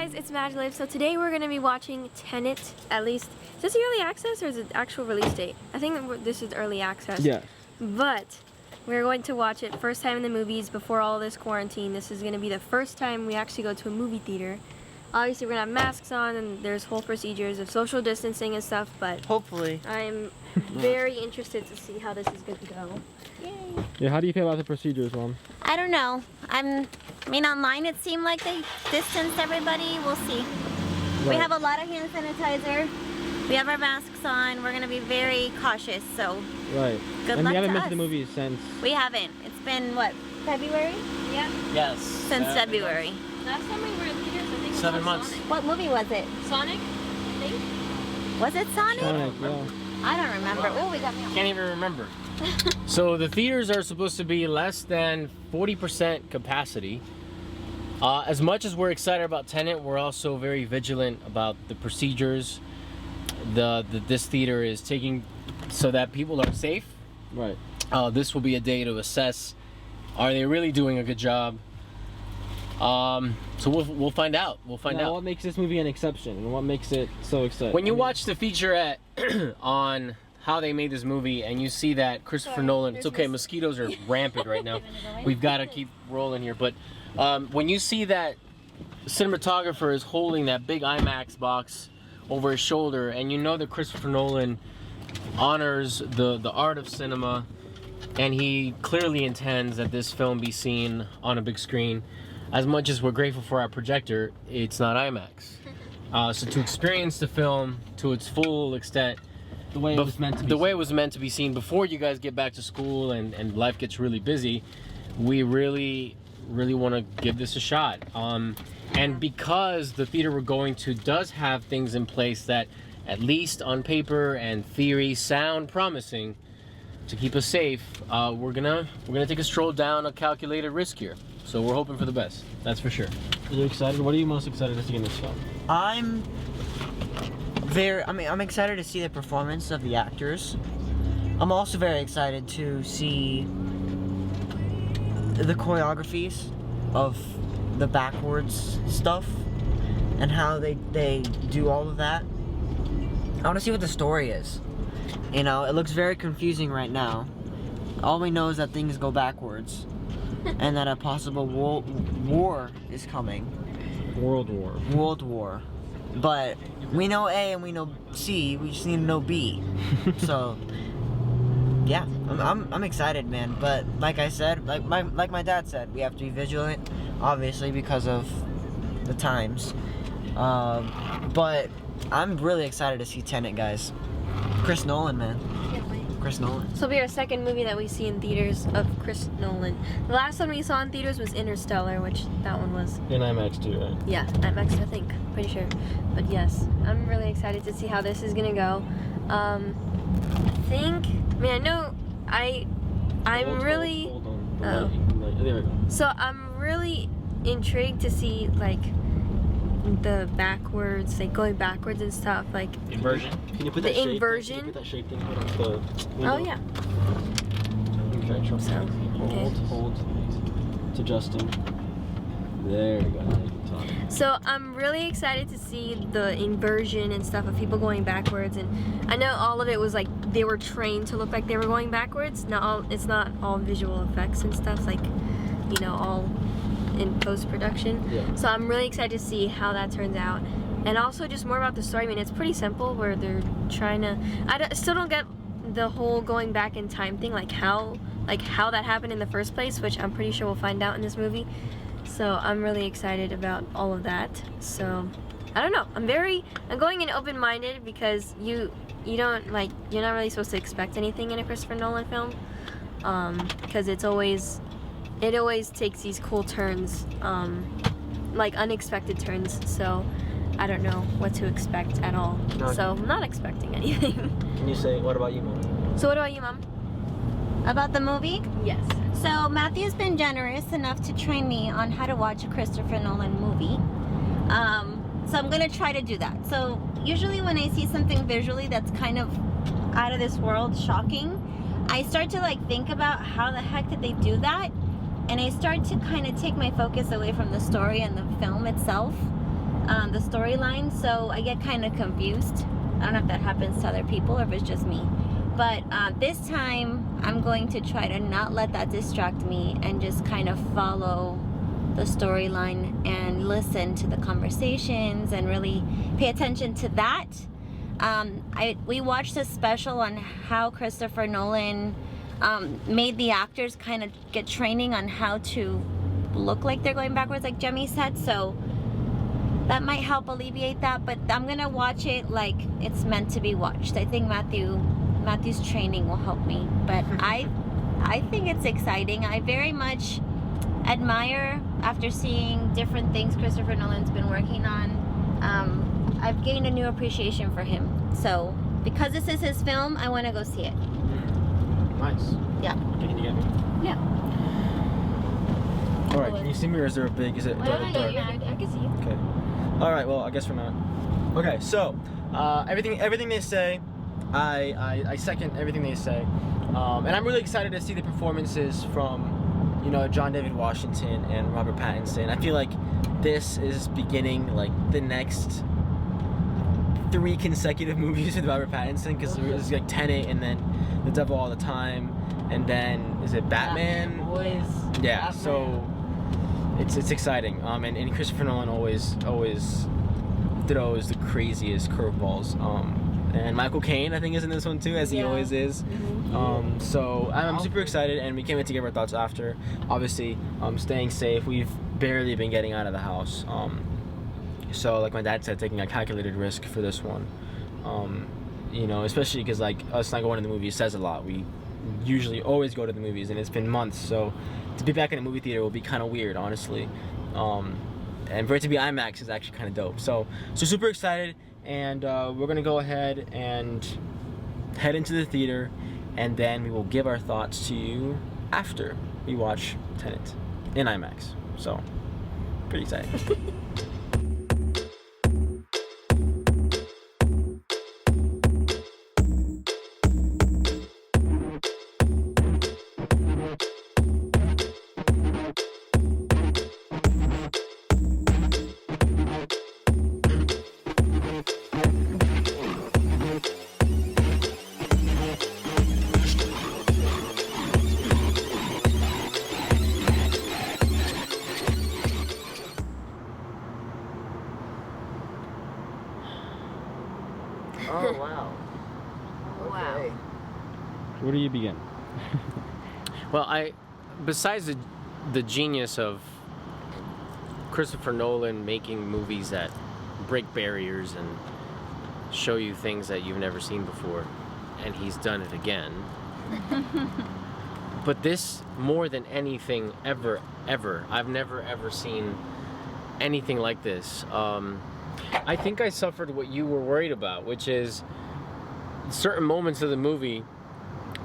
guys, it's MaJeliv. So today we're going to be watching TENET, at least. Is this early access or is it actual release date? I think this is early access. Yeah. But we're going to watch it first time in the movies before all this quarantine. This is going to be the first time we actually go to a movie theater. Obviously we're going to have masks on and there's whole procedures of social distancing and stuff, but hopefully. I'm very interested to see how this is going to go. Yay. Yeah, how do you feel about the procedures, Mom? I don't know. I mean, online it seemed like they distanced everybody. We'll see. Right. We have a lot of hand sanitizer. We have our masks on. We're gonna be very cautious. So right. Good and luck we haven't to been us. to the movies since. We haven't. It's been what, February? Yeah. Yes. Since February. Last time we were in theaters, I think 7 months. Sonic. What movie was it? Sonic, I think. Was it Sonic? Sonic, yeah. I don't remember. Oh, we got me. Can't even remember. So the theaters are supposed to be less than 40% capacity. As much as we're excited about TENET, we're also very vigilant about the procedures this theater is taking so that people are safe. Right. This will be a day to assess, are they really doing a good job? So we'll find out. We'll find out. What makes this movie an exception and what makes it so exciting? When you watch the featurette on how they made this movie and you see that Christopher Nolan, it's okay, mosquitoes are rampant right now. We've got to keep rolling here, but when you see that cinematographer is holding that big IMAX box over his shoulder and you know that Christopher Nolan honors the art of cinema and he clearly intends that this film be seen on a big screen. As much as we're grateful for our projector, it's not IMAX. So to experience the film to its full extent, the way it was meant to be seen before you guys get back to school and life gets really busy, we really want to give this a shot. And because the theater we're going to does have things in place that, at least on paper and theory, sound promising to keep us safe, we're gonna take a stroll down a calculated risk here. So we're hoping for the best. That's for sure. Are you excited? What are you most excited to see in this film? I'm excited to see the performance of the actors. I'm also very excited to see the choreographies of the backwards stuff and how they do all of that. I want to see what the story is. You know, it looks very confusing right now. All we know is that things go backwards and that a possible war is coming. World War. World War. But we know A and we know C, we just need to know B. So yeah, I'm excited, man. But like I said, like my dad said, we have to be vigilant, obviously because of the times. But I'm really excited to see TENET, guys. Chris Nolan, man. Chris Nolan. This will be our second movie that we see in theaters of Chris Nolan. The last one we saw in theaters was Interstellar, which that one was In IMAX too, right? yeah, IMAX, I think, pretty sure. But yes, I'm really excited to see how this is gonna go. I'm really Hold on. Oh. There we go. So I'm really intrigued to see like the backwards, like going backwards and stuff, like Inversion. Can you put The that shape? inversion? Can you put that shape thing on the window? oh yeah. Okay, So, okay. Hold. It's adjusting. There we go. Now you can talk. So I'm really excited to see the inversion and stuff of people going backwards, and I know all of it was like they were trained to look like they were going backwards. It's not all visual effects and stuff, like, you know, all in post-production. Yeah. So I'm really excited to see how that turns out, and also just more about the story. I mean, it's pretty simple where they're trying to, still don't get the whole going back in time thing, like how that happened in the first place, which I'm pretty sure we'll find out in this movie. So I'm really excited about all of that. So I don't know, I'm going in open-minded because you're not really supposed to expect anything in a Christopher Nolan film, because it always takes these cool turns, like unexpected turns. So I don't know what to expect at all. No. So I'm not expecting anything. Can you say, what about you, Mom? So what about you, Mom? About the movie? Yes. So Matthew's been generous enough to train me on how to watch a Christopher Nolan movie. So I'm gonna try to do that. So usually when I see something visually that's kind of out of this world, shocking, I start to like think about how the heck did they do that? And I start to kind of take my focus away from the story and the film itself. the storyline, so I get kind of confused. I don't know if that happens to other people or if it's just me. But this time, I'm going to try to not let that distract me and just kind of follow the storyline and listen to the conversations and really pay attention to that. We watched a special on how Christopher Nolan made the actors kind of get training on how to look like they're going backwards, like Jemmy said, so that might help alleviate that, but I'm gonna watch it like it's meant to be watched. I think Matthew's training will help me, but I think it's exciting. I very much admire, after seeing different things Christopher Nolan's been working on, I've gained a new appreciation for him. So because this is his film, I want to go see it. Nice. Yeah. Okay, can you get me? Yeah. All right, can you see me, or is there a big? Is it dark? I can see you. Okay. All right. Well, I guess we're not. Okay. So, everything they say, I second everything they say, and I'm really excited to see the performances from, you know, John David Washington and Robert Pattinson. I feel like this is beginning like the next 3 consecutive movies with Robert Pattinson, because there's like Tenet, and then The Devil All the Time, and then is it Batman? Boys. Yeah. Batman. So it's exciting. And Christopher Nolan always throws the craziest curveballs. And Michael Caine, I think, is in this one too, as he always is. So I'm super excited, and we can't wait to give our thoughts after. Obviously, staying safe. We've barely been getting out of the house. So like my dad said, taking a calculated risk for this one. You know, especially because like us not going to the movies says a lot. We usually always go to the movies, and it's been months, so to be back in a movie theater will be kind of weird, honestly. And for it to be IMAX is actually kind of dope. So super excited, and we're gonna go ahead and head into the theater, and then we will give our thoughts to you after we watch Tenet in IMAX. So pretty excited. Oh wow. Wow. Okay. Where do you begin? Well, besides the genius of Christopher Nolan making movies that break barriers and show you things that you've never seen before, and he's done it again. But this, more than anything ever, I've never ever seen anything like this. I think I suffered what you were worried about, which is certain moments of the movie,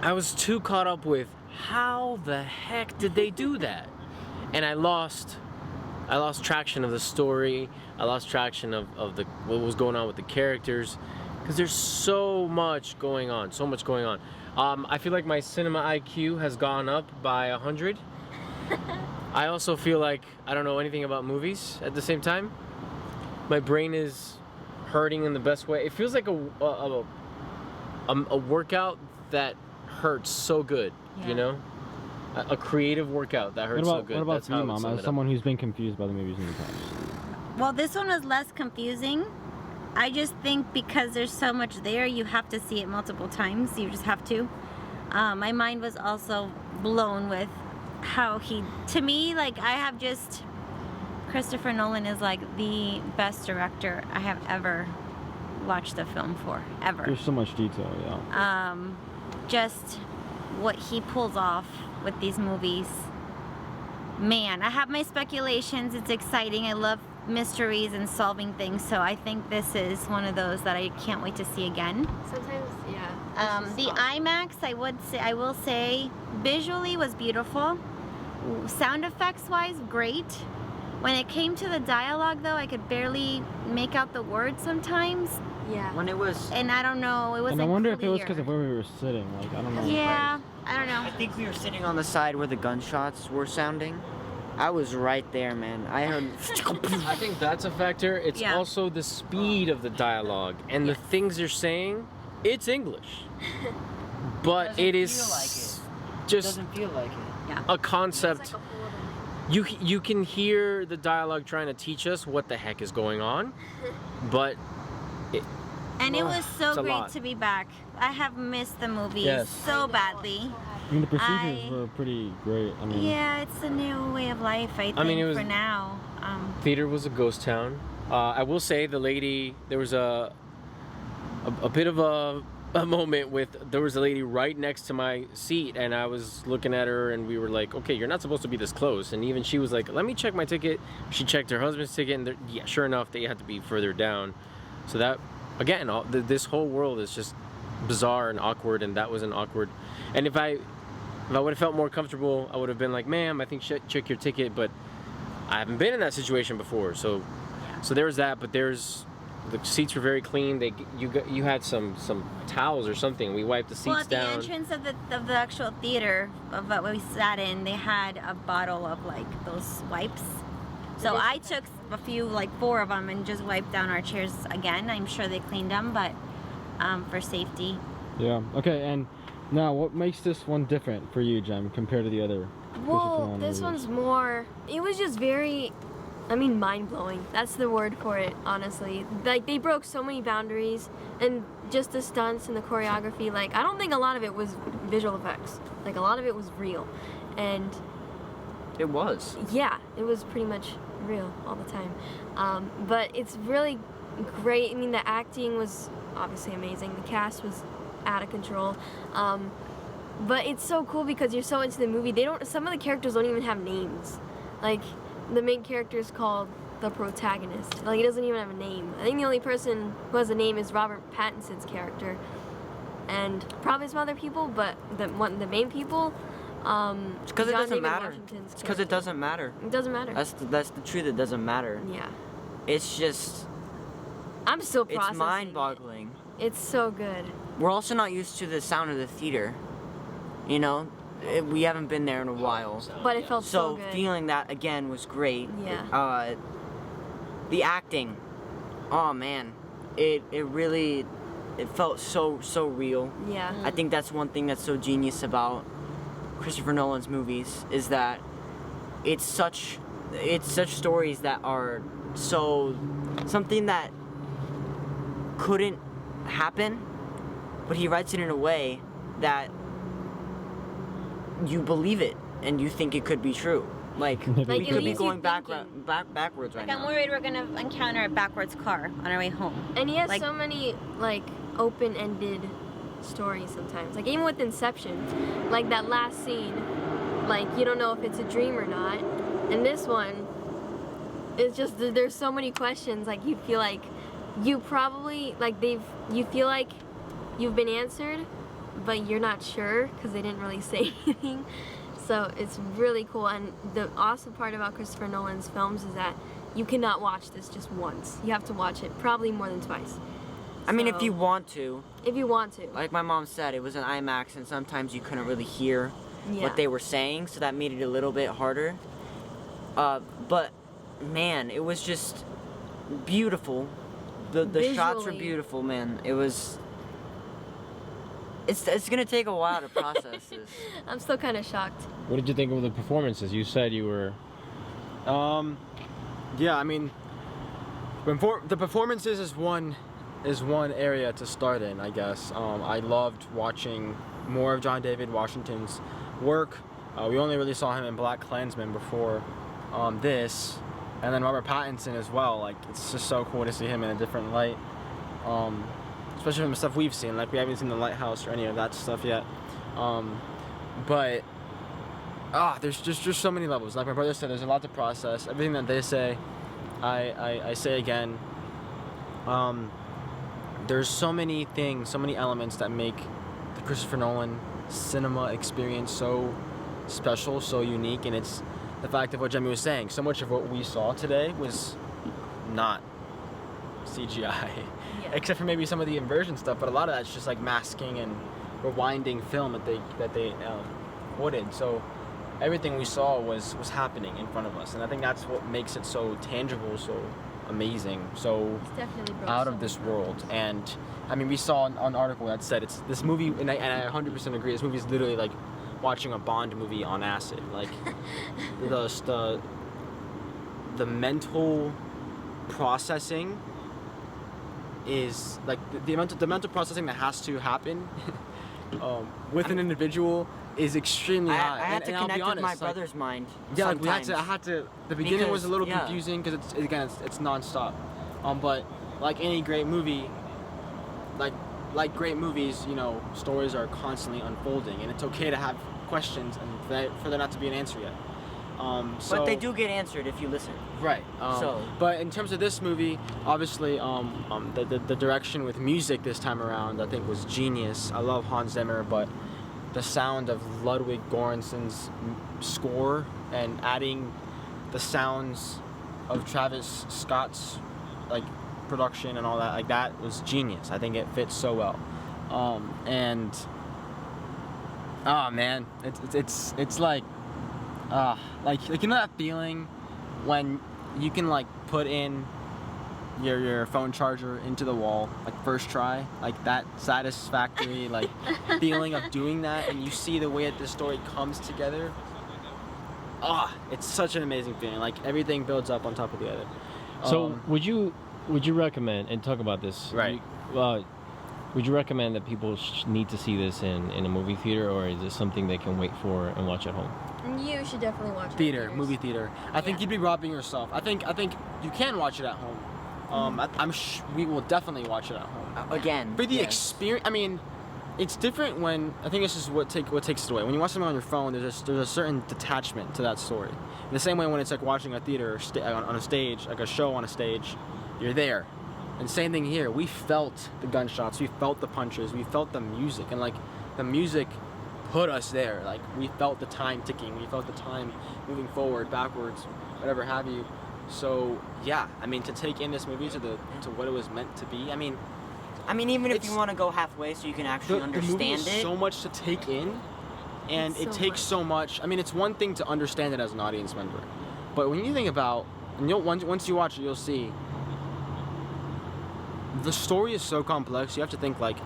I was too caught up with how the heck did they do that? And I lost traction of the story. I lost traction of what was going on with the characters, because there's so much going on. I feel like my cinema IQ has gone up by 100. I also feel like I don't know anything about movies at the same time. My brain is hurting in the best way. It feels like a workout that hurts so good, you know? A creative workout that hurts so good. What about That's for you, how I would Mom, sum as it up. someone who's been confused by the movies in the past? Well, this one was less confusing. I just think because there's so much there, you have to see it multiple times. You just have to. My mind was also blown with how to me, like, Christopher Nolan is like the best director I have ever watched a film for, ever. There's so much detail, yeah. Just what he pulls off with these movies. Man, I have my speculations. It's exciting. I love mysteries and solving things, so I think this is one of those that I can't wait to see again. Sometimes, yeah. The IMAX, I will say, visually was beautiful. Sound effects wise, great. When it came to the dialogue, though, I could barely make out the words sometimes. Yeah. When it was, And I don't know, it wasn't And I wonder if it was clear. because of where we were sitting. Like, I don't know. Yeah, I don't know. I think we were sitting on the side where the gunshots were sounding. I was right there, man. I heard. I think that's a factor. It's Yeah. also the speed of the dialogue and the things they're saying. It's English, but Doesn't it is feel like it. just Doesn't feel like it. a concept. You can hear the dialogue trying to teach us what the heck is going on, but And it was so it's a great lot. to be back. I have missed the movie Yes. so badly. I mean, the procedures were pretty great. I mean, Yeah, it's a new way of life, I think, mean, it was- for now. theater was a ghost town. I will say the lady, there was a bit of a moment with, there was a lady right next to my seat, and I was looking at her, and we were like, okay, you're not supposed to be this close. And even she was like, let me check my ticket. She checked her husband's ticket, and yeah, sure enough, they had to be further down. So that, again, this whole world is just bizarre and awkward, and that was an awkward. And if I would have felt more comfortable, I would have been like, ma'am, I think check your ticket, but I haven't been in that situation before, so there was that. But the seats were very clean. You had some towels or something. We wiped the seats Well, at the down. entrance of the actual theater of what we sat in, they had a bottle of like those wipes. So I took a few, like 4 of them, and just wiped down our chairs again. I'm sure they cleaned them, but for safety. yeah. Okay, and now what makes this one different for you, Jem, compared to the other? Christopher Well, Nolan this movies? one's more. It was just very, mind blowing. That's the word for it, honestly. Like they broke so many boundaries, and just the stunts and the choreography. Like I don't think a lot of it was visual effects. Like a lot of it was real, and It was. yeah, it was pretty much real all the time. But it's really great. I mean, the acting was obviously amazing. The cast was out of control. But it's so cool because you're so into the movie. Some of the characters don't even have names. Like the main character is called the protagonist. Like he doesn't even have a name. I think the only person who has a name is Robert Pattinson's character, and probably some other people. But the main people. It's because it doesn't matter. It's because it doesn't matter. It doesn't matter. That's the truth. It doesn't matter. Yeah. It's just. I'm still processing. It's mind-boggling. It's so good. We're also not used to the sound of the theater. You know, we haven't been there in a while. But it felt so So good. feeling that again was great. Yeah. The acting, oh man, it really, it felt so real. Yeah. I think that's one thing that's so genius about Christopher Nolan's movies is that it's such stories that are so something that couldn't happen, but he writes it in a way that you believe it and you think it could be true. Like Like, we it could be leaves you going thinking. backwards right Like I'm now. worried we're gonna encounter a backwards car on our way home. And he has Like- so many open-ended stories sometimes. Like even with Inception, like that last scene, like you don't know if it's a dream or not. And this one, it's just there's so many questions. Like you feel like you probably you feel like you've been answered, but you're not sure because they didn't really say anything. So it's really cool. And the awesome part about Christopher Nolan's films is that you cannot watch this just once. You have to watch it probably more than twice. I mean, if So, you want to, if you want to. like my mom said, it was an IMAX, and sometimes you couldn't really hear Yeah. what they were saying, so that made it a little bit harder. But man, it was just beautiful. The shots were Visually. beautiful, man. It was. It's gonna take a while to process this. I'm still kind of shocked. What did you think of the performances? You said you were. Yeah, I mean, the performances is one area to start in, I guess. I loved watching more of John David Washington's work. We only really saw him in BlacKkKlansman before this, and then Robert Pattinson as well. Like, it's just so cool to see him in a different light, especially from the stuff we've seen. Like, we haven't seen The Lighthouse or any of that stuff yet. But there's just so many levels. Like my brother said, there's a lot to process. Everything that they say, I say again. There's so many things, so many elements that make the Christopher Nolan cinema experience so special, so unique, and it's the fact of what Jemmy was saying. So much of what we saw today was not CGI, except for maybe some of the inversion stuff. But a lot of that's just like masking and rewinding film that they quoted. So everything we saw was happening in front of us, and I think that's what makes it so tangible, so amazing, so It's definitely broke out so of this many world. And I mean, we saw an article that said it's this movie, and I 100% agree. This movie is literally like watching a Bond movie on acid. Like the mental processing is like the mental processing that has to happen with an individual is extremely high. I had to and I'll be connect with honest, my like, brother's mind. yeah, like sometimes. I had to. The beginning was a little Because, yeah. confusing because it's nonstop. But like any great movie, like great movies, you know, stories are constantly unfolding, and it's okay to have questions and for there not to be an answer yet. So, But they do get answered if you listen. right. So- but in terms of this movie, obviously, the direction with music this time around, I think, was genius. I love Hans Zimmer, but the sound of Ludwig Göransson's score and adding the sounds of Travis Scott's like production and all that, like that was genius. I think it fits so well. And oh man, it's like you know that feeling when you can like put in your phone charger into the wall like first try, like that satisfactory like feeling of doing that, and you see the way that the story comes together. It's such an amazing feeling. Like everything builds up on top of the other. So would you recommend, and talk about this, Right. Would you recommend that people need to see this in a movie theater, or is this something they can wait for and watch at home? You should definitely watch it in Theater, theaters. movie theater. I think you'd be robbing yourself. I think you can watch it at home. We will definitely watch it at home. Again. For the yes. experience, I mean, it's different when I think this is what takes it away. When you watch something on your phone, there's a certain detachment to that story. In the same way, when it's like watching a theater on a stage, like a show on a stage, you're there. And same thing here. We felt the gunshots, we felt the punches, we felt the music, and like the music put us there. Like we felt the time ticking, we felt the time moving forward, backwards, whatever have you. So yeah, I mean, to take in this movie to what it was meant to be. I mean, even if it's- you want to go halfway so you can actually the understand movie is it. so much to take in, and It's it so takes much. so much. I mean, it's one thing to understand it as an audience member, but when you think about, and once you watch it, you'll see the story is so complex. You have to think like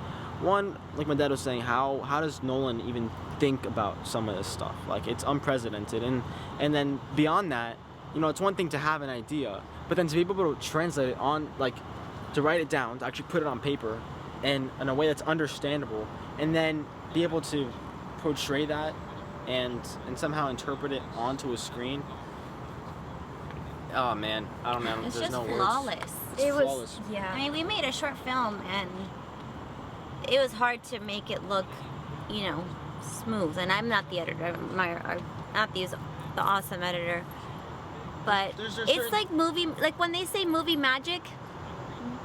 my dad was saying, how does Nolan even think about some of this stuff? Like it's unprecedented, and then beyond that, you know, it's one thing to have an idea, but then to be able to translate it on, like, to write it down, to actually put it on paper, and in a way that's understandable, and then be able to portray that and somehow interpret it onto a screen. Oh man, I don't know. It's There's just no words. flawless. It's It was, flawless. yeah. I mean, we made a short film, and it was hard to make it look, you know, smooth. And I'm not the editor. I'm not the awesome editor. But There's a it's certain- like movie, like when they say movie magic,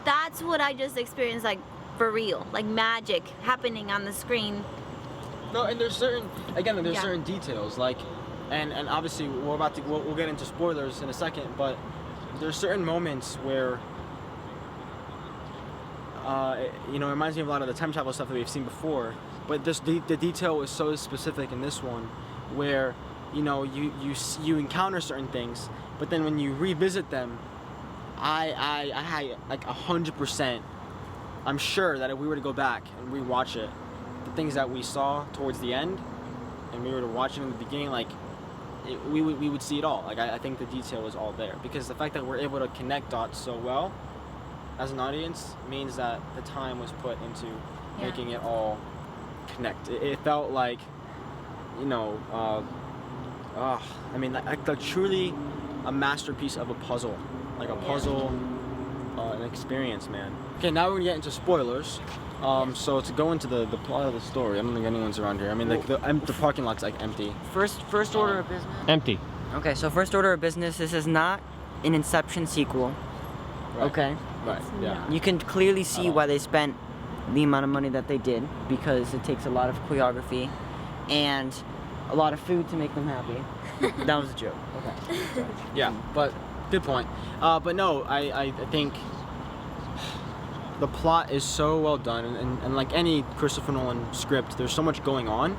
that's what I just experienced, like for real, like magic happening on the screen. No, and there's certain Yeah. certain details like, and obviously we'll get into spoilers in a second, but there's certain moments where you know, it reminds me of a lot of the time travel stuff that we've seen before, but the detail was so specific in this one, where you know you encounter certain things, but then when you revisit them, I had like 100%. I'm sure that if we were to go back and rewatch it, the things that we saw towards the end, and we were to watch it in the beginning, like we would see it all. Like I think the detail was all there, because the fact that we're able to connect dots so well as an audience means that the time was put into making it all connect. It felt like, you know, I mean, like truly a masterpiece of a puzzle, like a puzzle, an experience, man. Okay, now we're gonna get into spoilers. So to go into the plot of the story, I don't think anyone's around here. I mean, like the parking lot's like empty. First order of business. Empty. Okay, so first order of business. This is not an Inception sequel. Right. Okay. Right. Yeah. You can clearly see why they spent the amount of money that they did, because it takes a lot of choreography and a lot of food to make them happy. That was a joke. Okay. Yeah, but good point. But no, I think the plot is so well done, and like any Christopher Nolan script, there's so much going on,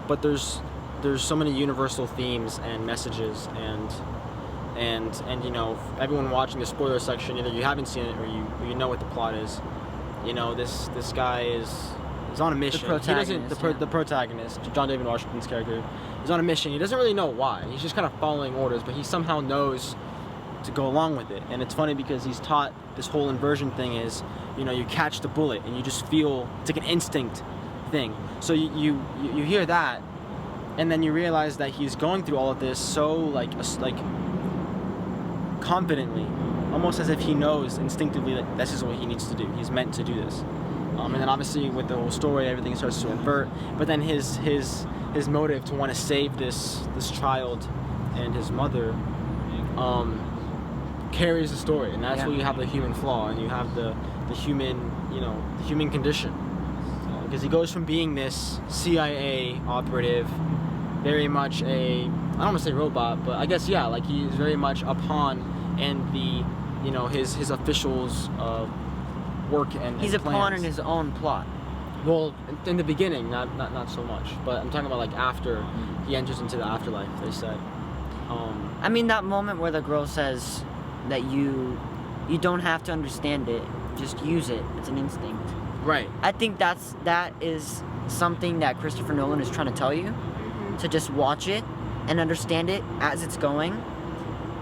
but there's there's so many universal themes and messages, and you know, everyone watching the spoiler section, either you haven't seen it or you know what the plot is. You know, this guy is on a mission. The protagonist, John David Washington's character, is on a mission. He doesn't really know why. He's just kind of following orders, but he somehow knows to go along with it. And it's funny because he's taught this whole inversion thing is, you know, you catch the bullet and you just feel, it's like an instinct thing. So you hear that, and then you realize that he's going through all of this so like confidently, almost as if he knows instinctively that this is what he needs to do. He's meant to do this. And then obviously with the whole story, everything starts to invert. But then his motive to want to save this child and his mother carries the story, and that's where you have the human flaw, and you have the human, you know, the human condition. Because he goes from being this CIA operative, very much I don't want to say robot, but I guess like he's very much a pawn in the, you know, his officials' work and he's a pawn in his own plot. Well, in the beginning, not so much, but I'm talking about like after he enters into the afterlife. They said. I mean, that moment where the girl says that you don't have to understand it, just use it. It's an instinct. Right. I think that is something that Christopher Nolan is trying to tell you, to just watch it and understand it as it's going,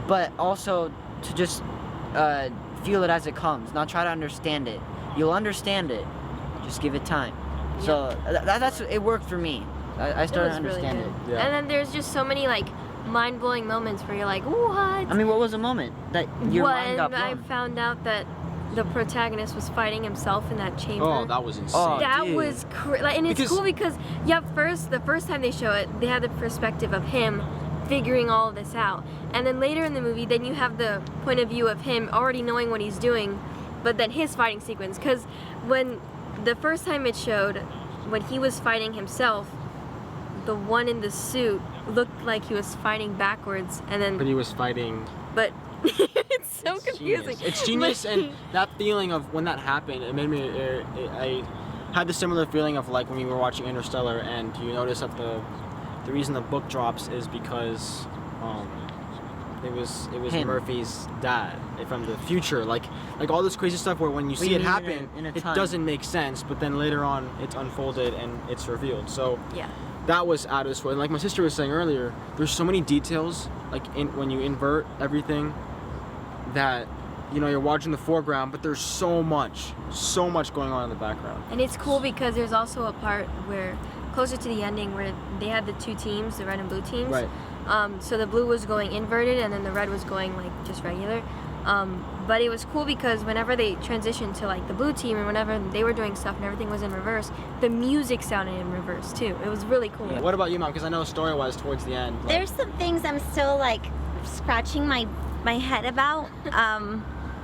but also to just feel it as it comes, not try to understand it. You'll understand it, just give it time. Yeah. So that's it worked for me. I started to understand really it. Yeah. And then there's just so many like mind-blowing moments where you're like, what? I mean, what was a moment that your mind got blown? When I found out that the protagonist was fighting himself in that chamber. Oh, that was insane. Oh, that dude. was and it's cool because the first time they show it, they have the perspective of him figuring all of this out, and then later in the movie, then you have the point of view of him already knowing what he's doing, but then his fighting sequence. Because when the first time it showed, when he was fighting himself, the one in the suit looked like he was fighting backwards, and then But he was fighting. But it's so confusing. Genius. It's genius, and that feeling of when that happened, it made me. I had the similar feeling of like when we were watching Interstellar, and you notice that the reason the book drops is because it was Him. Murphy's dad from the future. Like all this crazy stuff where when you see it happen, it doesn't make sense, but then later on it's unfolded and it's revealed. So yeah. That was out of this world. And like my sister was saying earlier, there's so many details, like when you invert everything, that, you know, you're watching the foreground, but there's so much going on in the background. And it's cool because there's also a part where, closer to the ending, where they had the two teams, the red and blue teams. Right. So the blue was going inverted, and then the red was going like just regular. But it was cool because whenever they transitioned to like the blue team, and whenever they were doing stuff and everything was in reverse, the music sounded in reverse too. It was really cool. Yeah. What about you, Mom? Because I know story-wise towards the end. There's some things I'm still like scratching my head about.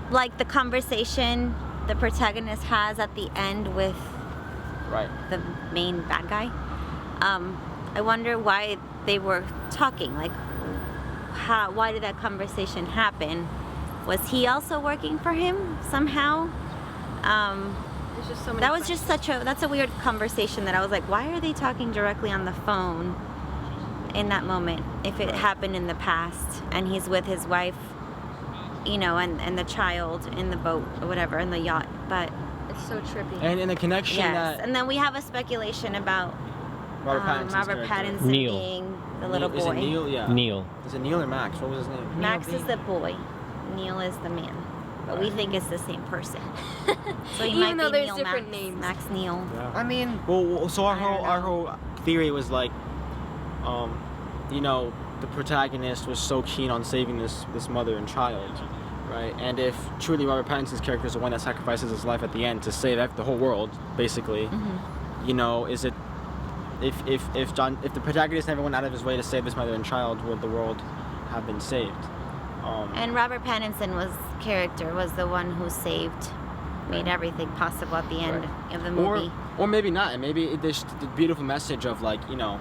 Like the conversation the protagonist has at the end with the main bad guy. I wonder why they were talking. Like, why did that conversation happen? Was he also working for him somehow? There's just so many that was questions. just that's a weird conversation that I was like, why are they talking directly on the phone in that moment if it happened in the past and he's with his wife, you know, and the child in the boat or whatever, in the yacht? But it's so trippy. And in the connection that... and then we have a speculation about Robert Pattinson Neil. being the little boy. Is it Neil? Yeah. Neil. Is it Neil or Max? What was his name? Max is the boy. Neil is the man. But we think it's the same person. So he Even might though be there's Neil different Max, names. Max Neil. Yeah. I mean, Well, so I don't our know. whole theory was like, you know, the protagonist was so keen on saving this mother and child, right? And if truly Robert Pattinson's character is the one that sacrifices his life at the end to save the whole world, basically, you know, is it if the protagonist never went out of his way to save his mother and child, would the world have been saved? And Robert Pattinson character was the one who made everything possible at the end of the movie. Or maybe not, and maybe there's the beautiful message of like, you know,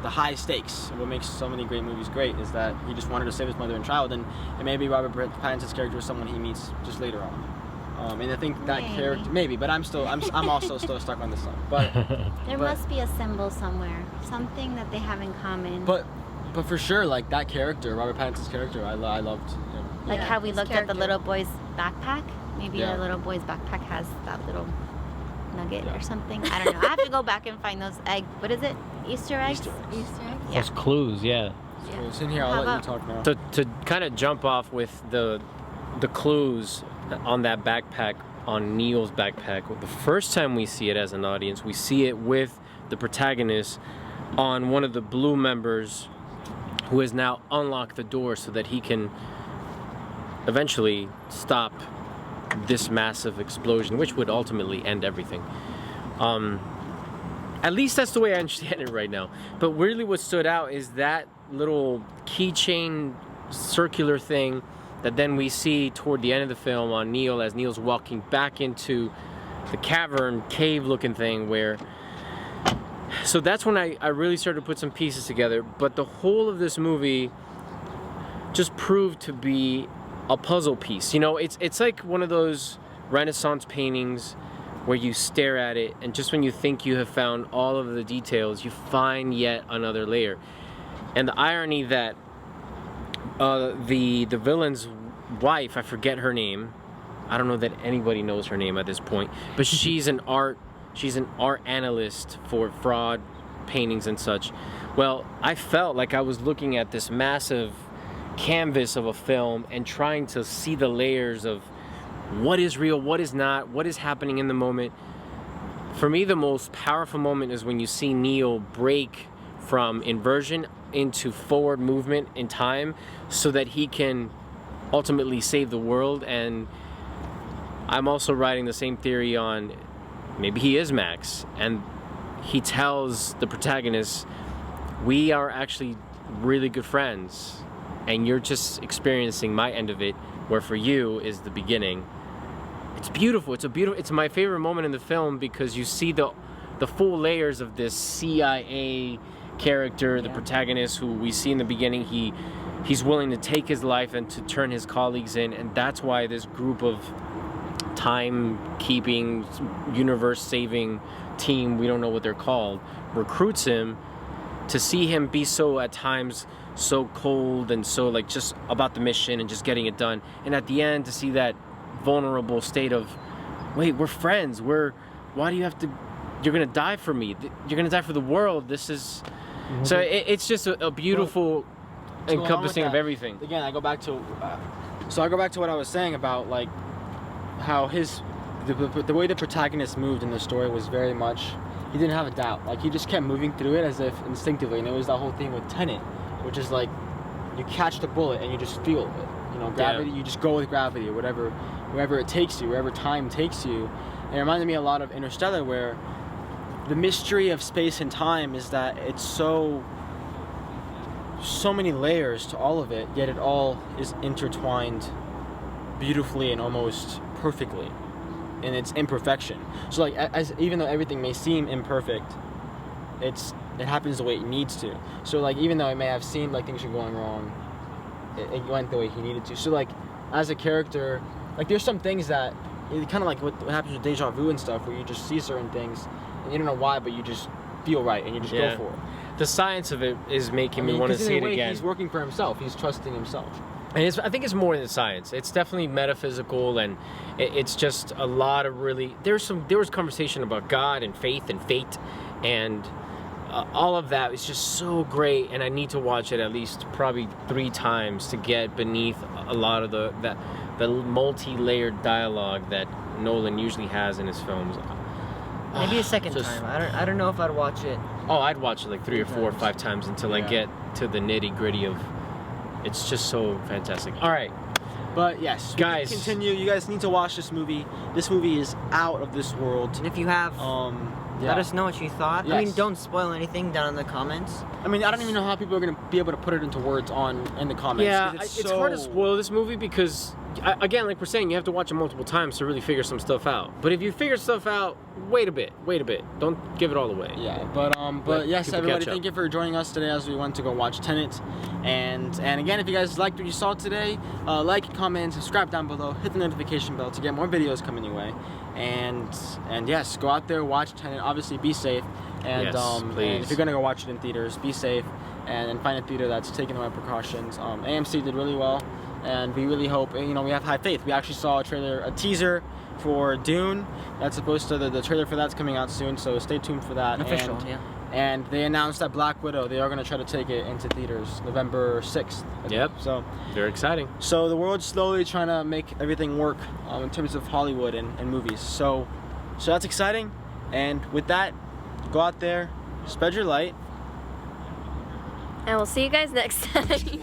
the high stakes. What makes so many great movies great is that he just wanted to save his mother and child, and maybe Robert Pattinson's character is someone he meets just later on. And I think that Maybe. character, maybe, but I'm also still stuck on this one. But There must be a symbol somewhere, something that they have in common. but for sure, like that character, Robert Pattinson's character, I loved him. Like Yeah, how we his looked at the character. little boy's backpack. Maybe Yeah. the little boy's backpack has that little nugget Yeah. or something. I don't know. I have to go back and find those what is it? Easter eggs? Easter eggs. Yeah. Those clues, yeah. So it's in here. I'll How let you about- talk now. To kind of jump off with the clues on that backpack, on Neil's backpack, the first time we see it as an audience, we see it with the protagonist on one of the Blue members who has now unlocked the door so that he can eventually stop this massive explosion, which would ultimately end everything. At least that's the way I understand it right now. But really what stood out is that little keychain circular thing that then we see toward the end of the film on Neil as Neil's walking back into the cavern, cave looking thing where... So that's when I really started to put some pieces together. But the whole of this movie just proved to be a puzzle piece. You know, it's like one of those Renaissance paintings where you stare at it and just when you think you have found all of the details, you find yet another layer. And the irony that the villain's wife, I forget her name, I don't know that anybody knows her name at this point, but she's an art analyst for fraud paintings and such. Well, I felt like I was looking at this massive canvas of a film and trying to see the layers of what is real, what is not, what is happening in the moment. For me, the most powerful moment is when you see Neil break from inversion into forward movement in time so that he can ultimately save the world. And I'm also writing the same theory on maybe he is Max, and he tells the protagonist, we are actually really good friends and you're just experiencing my end of it, where for you is the beginning. It's beautiful. It's my favorite moment in the film because you see the full layers of this CIA character, the protagonist who we see in the beginning. He's willing to take his life and to turn his colleagues in, and that's why this group of time-keeping, universe-saving team, we don't know what they're called, recruits him to see him be so at times so cold and so like just about the mission and just getting it done, and at the end to see that vulnerable state of, wait, we're friends, why do you have to, you're gonna die for me, you're gonna die for the world, this is so it's just a beautiful encompassing of everything. Again, I go back to what I was saying about like how the way the protagonist moved in the story was very much, he didn't have a doubt, like he just kept moving through it as if instinctively. And it was that whole thing with Tenet, which is like you catch the bullet and you just feel it, you know, gravity, you just go with gravity or wherever it takes you, wherever time takes you. And it reminded me a lot of Interstellar, where the mystery of space and time is that it's so many layers to all of it, yet it all is intertwined beautifully and almost perfectly in its imperfection. So like, even though everything may seem imperfect, it happens the way it needs to. So like, even though it may have seemed like things were going wrong, it went the way he needed to. So like, as a character, like there's some things that kind of like what happens with deja vu and stuff, where you just see certain things and you don't know why, but you just feel right and you just go for it. The science of it is making me want to see it again. He's working for himself. He's trusting himself. And I think it's more than science. It's definitely metaphysical, and it's just a lot of really. There was conversation about God and faith and fate, and all of that is just so great. And I need to watch it at least probably 3 times to get beneath a lot of the multi-layered dialogue that Nolan usually has in his films. Maybe a second time. I don't know if I'd watch it. Oh, I'd watch it like 3 or 4 or 5 times until I get to the nitty-gritty of. It's just so fantastic. All right, but yes, guys, continue. You guys need to watch this movie. This movie is out of this world. And if you have, let us know what you thought. Yes. I mean, don't spoil anything down in the comments. I mean, I don't even know how people are gonna be able to put it into words in the comments. Yeah, 'cause it's hard to spoil this movie because again, like we're saying, you have to watch it multiple times to really figure some stuff out. But if you figure stuff out, wait a bit. Don't give it all away. Yeah, but yes, people everybody, catch up. thank you for joining us today as we went to go watch Tenet. And again, if you guys liked what you saw today, like, comment, subscribe down below, hit the notification bell to get more videos coming your way. And yes, go out there, watch Tenet. Obviously, be safe. And Yes, and please. if you're gonna go watch it in theaters, be safe and find a theater that's taking the right precautions. AMC did really well, and we really hope. You know, we have high faith. We actually saw a teaser for Dune. That's supposed to the trailer for that's coming out soon. So stay tuned for that. Official, and, yeah. And they announced that Black Widow, they are going to try to take it into theaters November 6th. I think. Yep. So Very exciting. the world's slowly trying to make everything work in terms of Hollywood and movies. So that's exciting. And with that, go out there, spread your light. And we'll see you guys next time.